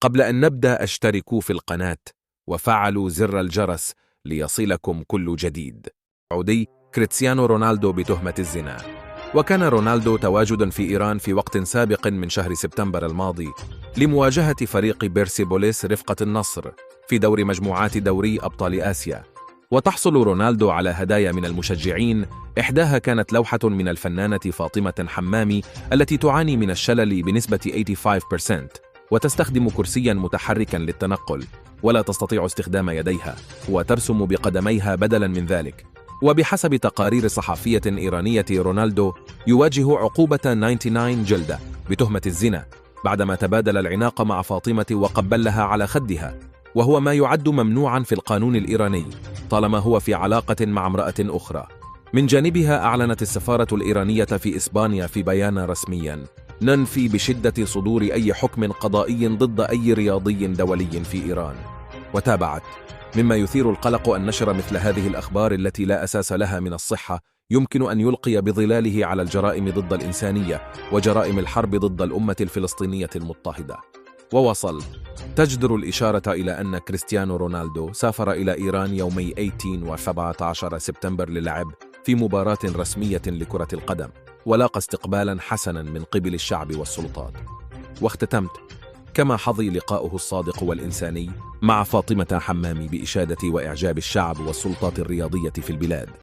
قبل أن نبدأ اشتركوا في القناة وفعلوا زر الجرس ليصلكم كل جديد. عودي كريستيانو رونالدو بتهمة الزنا. وكان رونالدو تواجدا في إيران في وقت سابق من شهر سبتمبر الماضي لمواجهة فريق بيرسيبوليس رفقة النصر في دور مجموعات دوري أبطال آسيا. وتحصل رونالدو على هدايا من المشجعين، إحداها كانت لوحة من الفنانة فاطمة حمامي التي تعاني من الشلل بنسبة 85%، وتستخدم كرسيا متحركا للتنقل ولا تستطيع استخدام يديها، وترسم بقدميها بدلا من ذلك. وبحسب تقارير صحفية إيرانية، رونالدو يواجه عقوبة 99 جلدة بتهمة الزنا بعدما تبادل العناق مع فاطمة وقبلها على خدها، وهو ما يعد ممنوعا في القانون الإيراني طالما هو في علاقة مع امرأة أخرى. من جانبها أعلنت السفارة الإيرانية في إسبانيا في بيان رسميا: ننفي بشدة صدور أي حكم قضائي ضد أي رياضي دولي في إيران. وتابعت: مما يثير القلق أن نشر مثل هذه الأخبار التي لا أساس لها من الصحة يمكن أن يلقي بظلاله على الجرائم ضد الإنسانية وجرائم الحرب ضد الأمة الفلسطينية المضطهدة. ووصل: تجدر الإشارة إلى أن كريستيانو رونالدو سافر إلى إيران يومي 18 و17 سبتمبر للعب في مباراة رسمية لكرة القدم، ولاقى استقبالا حسنا من قبل الشعب والسلطات. واختتمت: كما حظي لقاؤه الصادق والإنساني مع فاطمة حمامي بإشادة وإعجاب الشعب والسلطات الرياضية في البلاد.